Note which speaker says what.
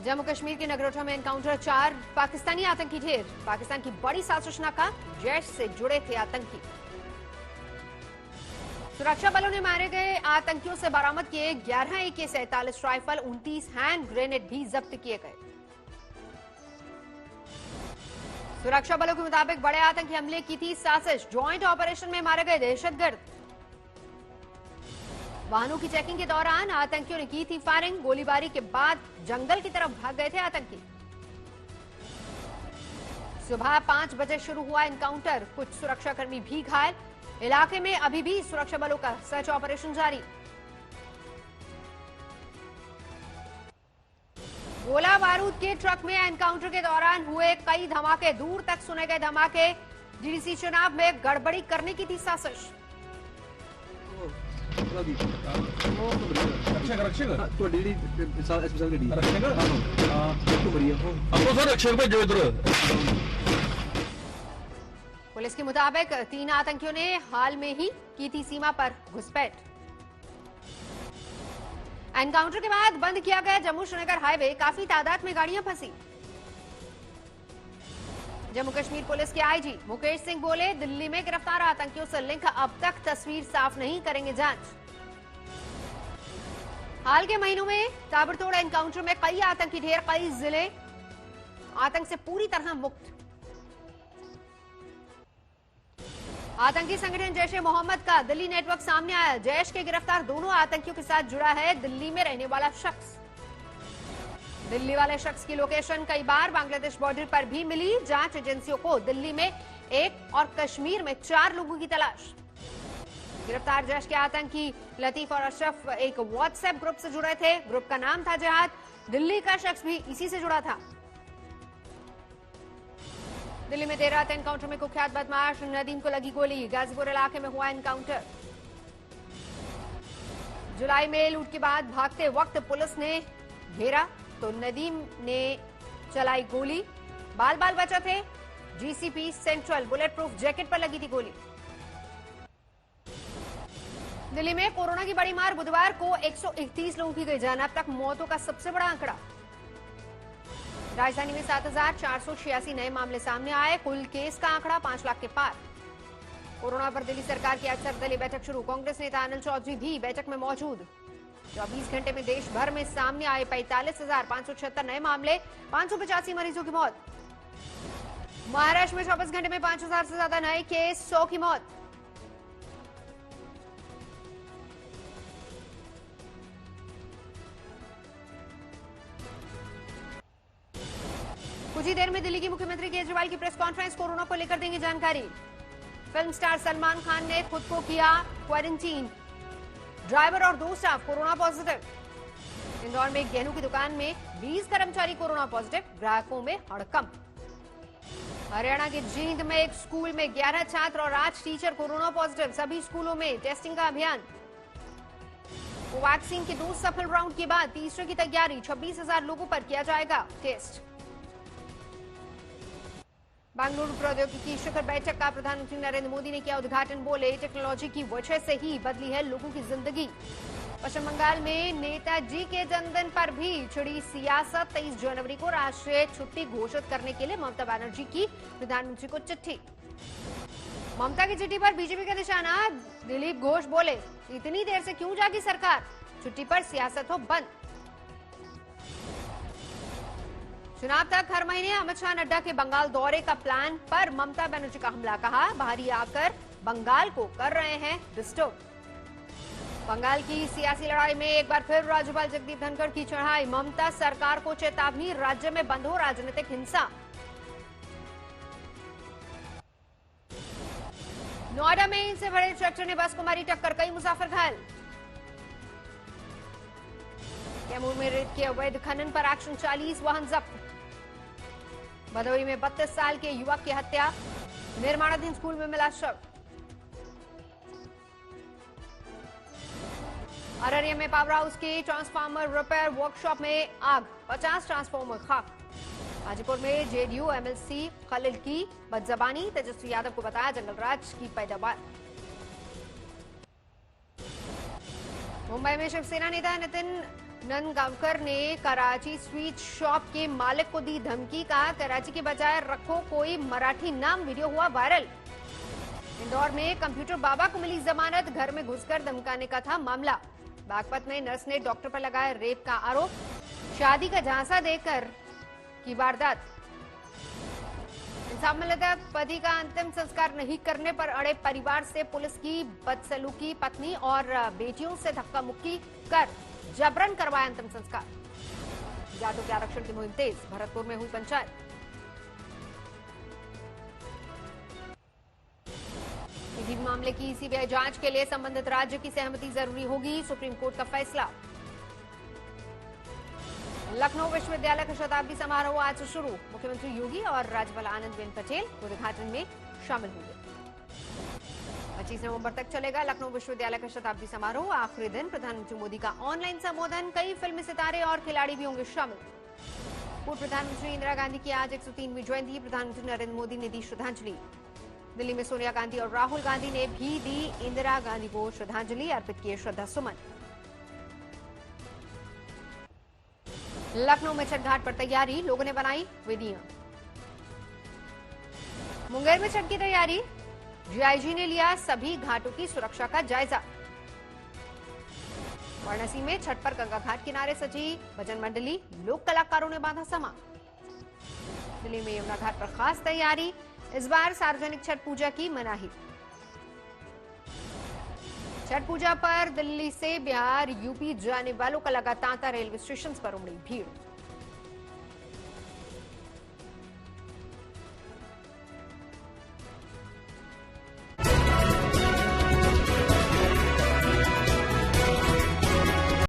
Speaker 1: जम्मू कश्मीर के नगरोटा में एनकाउंटर, 4 पाकिस्तानी आतंकी ढेर। पाकिस्तान की बड़ी साजिश नाकाम, जैश से जुड़े थे आतंकी। सुरक्षा बलों ने मारे गए आतंकियों से बरामद किए 11 AK-47 राइफल, 29 हैंड ग्रेनेड भी जब्त किए गए। सुरक्षा बलों के मुताबिक बड़े आतंकी हमले की थी साजिश, ज्वाइंट ऑपरेशन में मारे गए दहशतगर्द। वाहनों की चेकिंग के दौरान आतंकियों ने की थी फायरिंग, गोलीबारी के बाद जंगल की तरफ भाग गए थे आतंकी। सुबह 5 बजे शुरू हुआ एनकाउंटर, कुछ सुरक्षाकर्मी भी घायल। इलाके में अभी भी सुरक्षा बलों का सर्च ऑपरेशन जारी। गोला बारूद के ट्रक में एनकाउंटर के दौरान हुए कई धमाके, दूर तक सुने गए धमाके। डीडीसी चुनाव में गड़बड़ी करने की थी साजिश। पुलिस के मुताबिक 3 आतंकियों ने हाल में ही की थी सीमा पर घुसपैठ। एनकाउंटर के बाद बंद किया गया जम्मू श्रीनगर हाईवे, काफी तादाद में गाड़ियां फंसी। जम्मू कश्मीर पुलिस के आईजी मुकेश सिंह बोले, दिल्ली में गिरफ्तार आतंकियों से लिंक अब तक तस्वीर साफ नहीं, करेंगे जांच। हाल के महीनों में ताबड़तोड़ एनकाउंटर में कई आतंकी ढेर, कई जिले आतंक से पूरी तरह मुक्त। आतंकी संगठन जैश ए मोहम्मद का दिल्ली नेटवर्क सामने आया। जैश के गिरफ्तार दोनों आतंकियों के साथ जुड़ा है दिल्ली में रहने वाला शख्स। दिल्ली वाले शख्स की लोकेशन कई बार बांग्लादेश बॉर्डर पर भी मिली। जांच एजेंसियों को दिल्ली में 1 और कश्मीर में 4 लोगों की तलाश। गिरफ्तार जैश के आतंकी लतीफ और अशरफ एक व्हाट्सएप ग्रुप से जुड़े थे। ग्रुप का नाम था जिहाद। दिल्ली का शख्स भी इसी से जुड़ा था। दिल्ली में देर रात एनकाउंटर में कुख्यात बदमाश नदीम को लगी गोली। गाजीपुर इलाके में हुआ एनकाउंटर। जुलाई में लूट के बाद भागते वक्त पुलिस ने घेरा तो नदीम ने चलाई गोली। बाल बाल बचे थे। GCP central bullet proof jacket पर लगी थी गोली। दिल्ली में कोरोना की बड़ी मार, बुधवार को 131 लोगों की गई जान, अब तक मौतों का सबसे बड़ा आंकड़ा। राजधानी में 7,486 नए मामले सामने आए। कुल केस का आंकड़ा 5 लाख के पार। कोरोना पर दिल्ली सरकार की आज सर्वदलीय बैठक शुरू। कांग्रेस नेता अनिल चौधरी भी बैठक में मौजूद। 24 घंटे में देश भर में सामने आए 45,576 नए मामले, 585 मरीजों की मौत। महाराष्ट्र में 24 घंटे में 5,000 से ज्यादा नए केस, 100 की मौत। कुछ ही देर में दिल्ली की मुख्यमंत्री केजरीवाल की प्रेस कॉन्फ्रेंस, कोरोना को लेकर देंगे जानकारी। फिल्म स्टार सलमान खान ने खुद को किया क्वारंटीन। ड्राइवर और 2 स्टाफ कोरोना पॉजिटिव। इंदौर में एक गेहूं की दुकान में 20 कर्मचारी कोरोना पॉजिटिव, ग्राहकों में हड़कंप। हरियाणा के जींद में एक स्कूल में 11 छात्र और 8 टीचर कोरोना पॉजिटिव। सभी स्कूलों में टेस्टिंग का अभियान। कोवैक्सीन के 2 सफल राउंड के बाद तीसरे की तैयारी, 26,000 लोगों पर किया जाएगा टेस्ट। बेंगलुरु प्रौद्योगिकी शिखर बैठक का प्रधानमंत्री नरेंद्र मोदी ने किया उद्घाटन। बोले, टेक्नोलॉजी की वजह से ही बदली है लोगों की जिंदगी। पश्चिम बंगाल में नेताजी के जन्मदिन पर भी छिड़ी सियासत। 23 जनवरी को राष्ट्रीय छुट्टी घोषित करने के लिए ममता बनर्जी की प्रधानमंत्री को चिट्ठी। ममता की चिट्ठी पर बीजेपी का निशाना। दिलीप घोष बोले, इतनी देर से क्यों जागी सरकार, छुट्टी पर सियासत हो बंद। चुनाव तक हर महीने अमित शाह नड्डा के बंगाल दौरे का प्लान पर ममता बनर्जी का हमला। कहा, बाहरी आकर बंगाल को कर रहे हैं डिस्टर्ब। बंगाल की सियासी लड़ाई में एक बार फिर राज्यपाल जगदीप धनखड़ की चढ़ाई। ममता सरकार को चेतावनी, राज्य में बंद हो राजनीतिक हिंसा। नोएडा में इनसे भरे ट्रैक्टर ने बस को मारी टक्कर, कई मुसाफिर घायल। कैमूर में रेत के अवैध खनन पर एक्शन, 40 वाहन जब्त। भदोही में 32 साल के युवक की हत्या, निर्माणाधीन स्कूल में मिला शव। अररिया में पावर हाउस के ट्रांसफार्मर रिपेयर वर्कशॉप में आग, 50 ट्रांसफार्मर खाक। हाजीपुर में जेडीयू एमएलसी खलील की बदजबानी, तेजस्वी यादव को बताया जंगलराज की पैदावार। मुंबई में शिवसेना नेता नितिन नंदगांवकर ने कराची स्वीट शॉप के मालिक को दी धमकी, कहा कराची के बजाय रखो कोई मराठी नाम। वीडियो हुआ वायरल। इंदौर में कंप्यूटर बाबा को मिली जमानत, घर में घुसकर धमकाने का था मामला। बागपत में नर्स ने डॉक्टर पर लगाया रेप का आरोप, शादी का झांसा देकर की वारदात। इंसाफ मिलता, पति का अंतिम संस्कार नहीं करने पर अड़े परिवार से पुलिस की बदसलूकी, पत्नी और बेटियों से धक्का मुक्की कर जबरन करवाया अंतिम संस्कार। जाटों के आरक्षण की मुहिम तेज, भरतपुर में हुई पंचायत। किसी भी मामले की सीबीआई जांच के लिए संबंधित राज्य की सहमति जरूरी होगी, सुप्रीम कोर्ट का फैसला। लखनऊ विश्वविद्यालय का शताब्दी समारोह आज से शुरू, मुख्यमंत्री योगी और राज्यपाल आनंदीबेन पटेल उद्घाटन में शामिल होंगे। 25 नवंबर तक चलेगा लखनऊ विश्वविद्यालय का शताब्दी समारोह। आखिरी दिन प्रधानमंत्री मोदी का ऑनलाइन संबोधन, कई फिल्मी सितारे और खिलाड़ी भी होंगे शामिल। पूर्व प्रधानमंत्री इंदिरा गांधी की आज 103वीं जयंती, प्रधानमंत्री नरेंद्र मोदी ने दी श्रद्धांजलि। दिल्ली में सोनिया गांधी और राहुल गांधी ने भी दी इंदिरा गांधी को श्रद्धांजलि, अर्पित किए श्रद्धा सुमन। लखनऊ में छठ घाट पर तैयारी, लोगों ने बनाई वेदियां। मुंगेर में छठ की तैयारी, जीआईजी ने लिया सभी घाटों की सुरक्षा का जायजा। वाराणसी में छठ पर गंगा घाट किनारे सजी भजन मंडली, लोक कलाकारों ने बांधा समा। दिल्ली में यमुना घाट पर खास तैयारी, इस बार सार्वजनिक छठ पूजा की मनाही। छठ पूजा पर दिल्ली से बिहार, यूपी जाने वालों का लगा तांता, रेलवे स्टेशन पर उमड़ी भीड़।